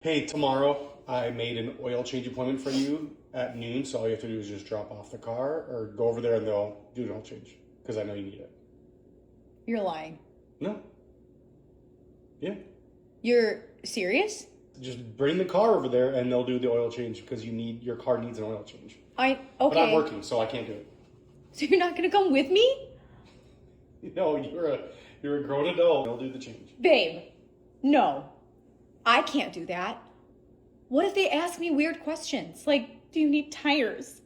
Hey, tomorrow I made an oil change appointment for you at noon, so all you have to do is just drop off the car or go over there and they'll do an oil change because I know you need it. You're lying. No? Yeah. You're serious? Just bring the car over there and they'll do the oil change because your car needs an oil change. But I'm Okay. working, so I can't do it. So you're not gonna come with me? No, you're a grown adult. They'll do the change. Babe, no. I can't do that. What if they ask me weird questions? Like, do you need tires?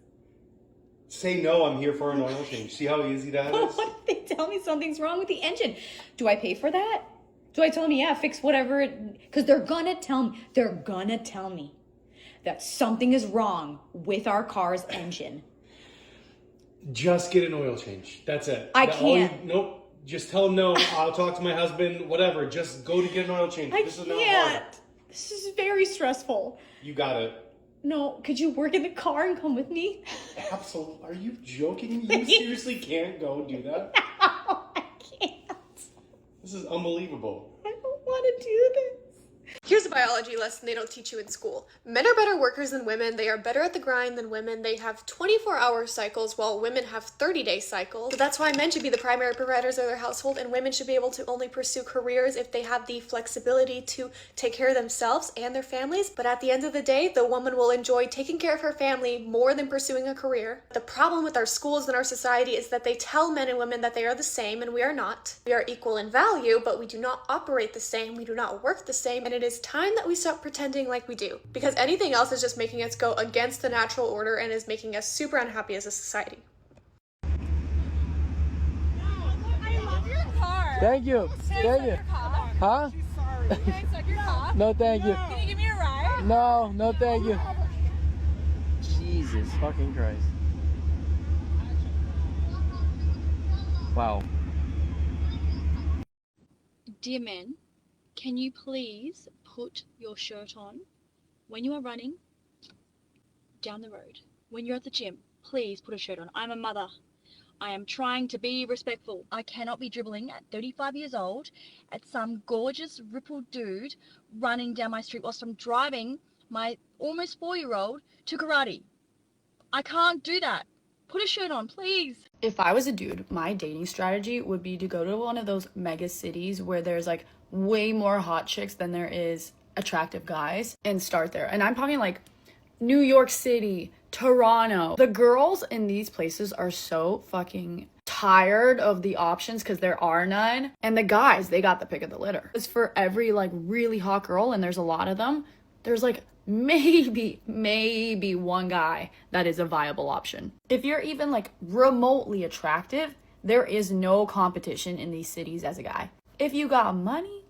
Say no, I'm here for an oil change. See how easy that is? What if they tell me something's wrong with the engine? Do I pay for that? Do I tell them, yeah, fix whatever? Because they're gonna tell me that something is wrong with our car's engine. Just get an oil change. That's it. I can't. Nope. Just tell him no. I'll talk to my husband. Whatever. Just go to get an oil change. This is not hard. can't. This is very stressful. You got it. No, could you work in the car and come with me? Absolutely. Are you joking? You seriously can't go do that? No, I can't. This is unbelievable. I don't want to do this. Here's a biology lesson they don't teach you in school. Men are better workers than women. They are better at the grind than women. They have 24-hour cycles while women have 30-day cycles. So that's why men should be the primary providers of their household and women should be able to only pursue careers if they have the flexibility to take care of themselves and their families. But at the end of the day, the woman will enjoy taking care of her family more than pursuing a career. The problem with our schools and our society is that they tell men and women that they are the same and we are not. We are equal in value, but we do not operate the same. We do not work the same, and it is time that we stop pretending like we do, because anything else is just making us go against the natural order and is making us super unhappy as a society. I love your car. Thank you. Thank you. Huh? Can I suck your cock? No, thank you. Can you give me a ride? No, thank you. Jesus fucking Christ. Wow. Dear men, can you please put your shirt on when you are running down the road? When you're at the gym, please put a shirt on. I'm a mother. I am trying to be respectful. I cannot be dribbling at 35 years old at some gorgeous rippled dude running down my street whilst I'm driving my almost 4-year-old to karate. I can't do that. Put a shirt on, please. If I was a dude, my dating strategy would be to go to one of those mega cities where there's like way more hot chicks than there is attractive guys and start there. And I'm talking like New York City, Toronto. The girls in these places are so fucking tired of the options because there are none. And the guys, they got the pick of the litter. It's for every like really hot girl, and there's a lot of them. There's like maybe one guy that is a viable option. If you're even like remotely attractive, there is no competition in these cities as a guy. If you got money,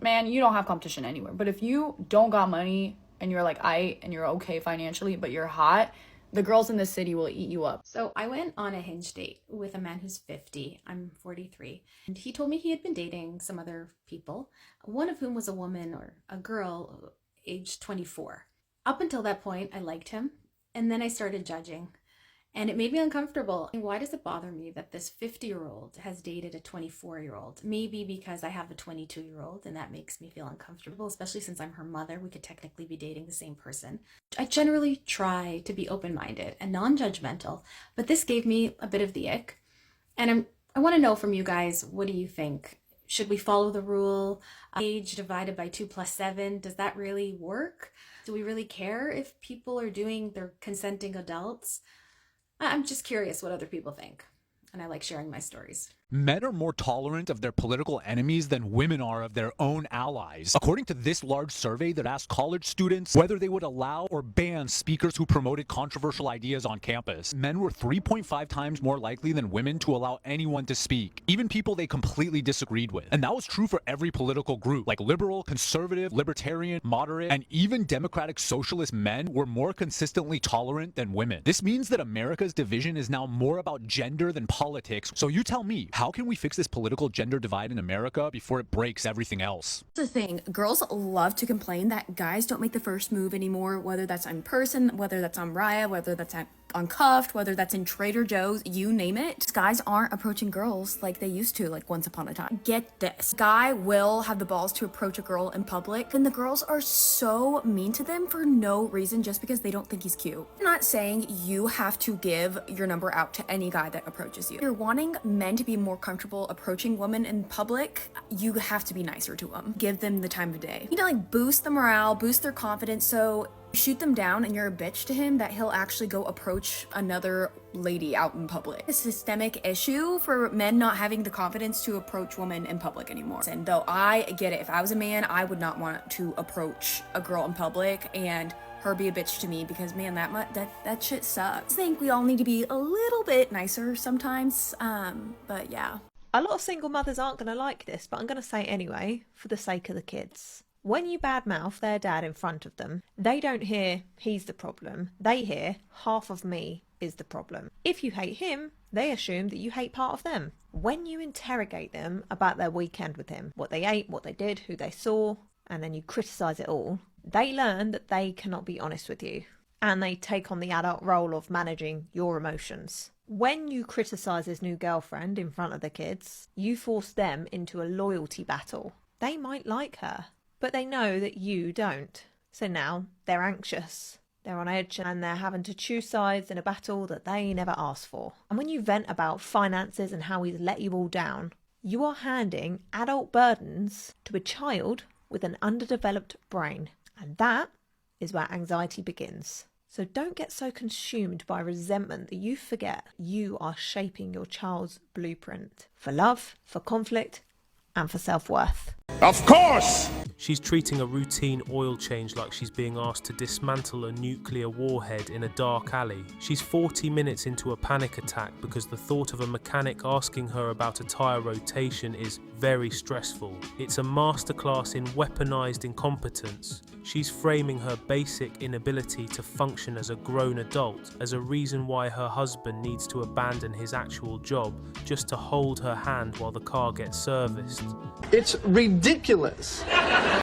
man, you don't have competition anywhere. But if you don't got money and you're like and you're okay financially, but you're hot, the girls in this city will eat you up. So I went on a Hinge date with a man who's 50. I'm 43. And he told me he had been dating some other people, one of whom was a woman or a girl aged 24. Up until that point, I liked him. And then I started judging. And it made me uncomfortable. Why does it bother me that this 50-year-old has dated a 24-year-old? Maybe because I have a 22-year-old and that makes me feel uncomfortable, especially since I'm her mother. We could technically be dating the same person. I generally try to be open-minded and non-judgmental, but this gave me a bit of the ick. And I want to know from you guys, what do you think? Should we follow the rule? Age divided by 2 + 7, does that really work? Do we really care if people are they're consenting adults? I'm just curious what other people think, and I like sharing my stories. Men are more tolerant of their political enemies than women are of their own allies. According to this large survey that asked college students whether they would allow or ban speakers who promoted controversial ideas on campus, men were 3.5 times more likely than women to allow anyone to speak, even people they completely disagreed with. And that was true for every political group, like liberal, conservative, libertarian, moderate, and even democratic socialist men were more consistently tolerant than women. This means that America's division is now more about gender than politics. So you tell me, how can we fix this political gender divide in America before it breaks everything else? The thing, girls love to complain that guys don't make the first move anymore, whether that's in person, whether that's on Raya, whether that's on Cuffed, whether that's in Trader Joe's, you name it. Guys aren't approaching girls like they used to, like once upon a time. Get this. Guy will have the balls to approach a girl in public, and the girls are so mean to them for no reason, just because they don't think he's cute. I'm not saying you have to give your number out to any guy that approaches you. If you're wanting men to be more comfortable approaching women in public, you have to be nicer to them. Give them the time of day. You need to like boost the morale, boost their confidence, so shoot them down and you're a bitch to him, that he'll actually go approach another lady out in public. A systemic issue for men not having the confidence to approach women in public anymore. And though I get it, if I was a man, I would not want to approach a girl in public and her be a bitch to me, because man, that shit sucks. I think we all need to be a little bit nicer sometimes, but yeah. A lot of single mothers aren't going to like this, but I'm going to say it anyway, for the sake of the kids. When you badmouth their dad in front of them, they don't hear he's the problem. They hear half of me is the problem. If you hate him, they assume that you hate part of them. When you interrogate them about their weekend with him, what they ate, what they did, who they saw, and then you criticise it all, they learn that they cannot be honest with you. And they take on the adult role of managing your emotions. When you criticise his new girlfriend in front of the kids, you force them into a loyalty battle. They might like her, but they know that you don't. So now they're anxious, they're on edge, and they're having to choose sides in a battle that they never asked for. And when you vent about finances and how he's let you all down, you are handing adult burdens to a child with an underdeveloped brain. And that is where anxiety begins. So don't get so consumed by resentment that you forget you are shaping your child's blueprint for love, for conflict, and for self-worth. Of course! She's treating a routine oil change like she's being asked to dismantle a nuclear warhead in a dark alley. She's 40 minutes into a panic attack because the thought of a mechanic asking her about a tyre rotation is very stressful. It's a masterclass in weaponized incompetence. She's framing her basic inability to function as a grown adult as a reason why her husband needs to abandon his actual job just to hold her hand while the car gets serviced. It's ridiculous.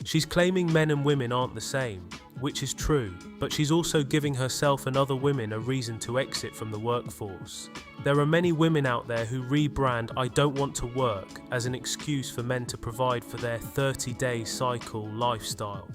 She's claiming men and women aren't the same, which is true, but she's also giving herself and other women a reason to exit from the workforce. There are many women out there who rebrand "I don't want to work" as an excuse for men to provide for their 30-day cycle lifestyle.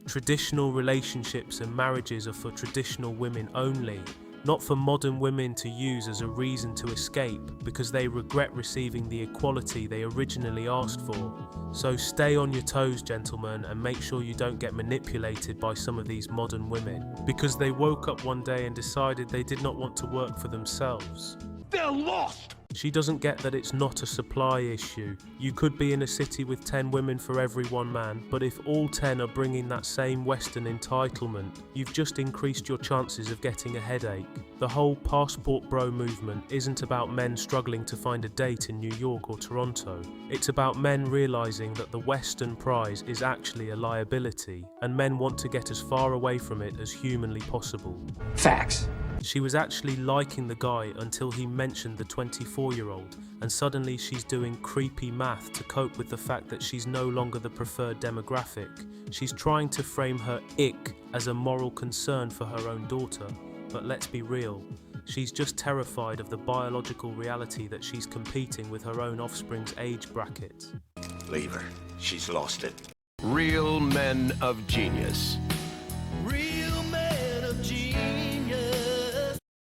Traditional relationships and marriages are for traditional women only, not for modern women to use as a reason to escape because they regret receiving the equality they originally asked for. So stay on your toes, gentlemen, and make sure you don't get manipulated by some of these modern women because they woke up one day and decided they did not want to work for themselves. They're lost! She doesn't get that it's not a supply issue. You could be in a city with 10 women for every one man, but if all 10 are bringing that same Western entitlement, you've just increased your chances of getting a headache. The whole passport bro movement isn't about men struggling to find a date in New York or Toronto. It's about men realizing that the Western prize is actually a liability, and men want to get as far away from it as humanly possible. Facts. She was actually liking the guy until he mentioned the 24-year-old, and suddenly she's doing creepy math to cope with the fact that she's no longer the preferred demographic. She's trying to frame her ick as a moral concern for her own daughter, but let's be real, she's just terrified of the biological reality that she's competing with her own offspring's age bracket. Leave her. She's lost it. Real men of genius.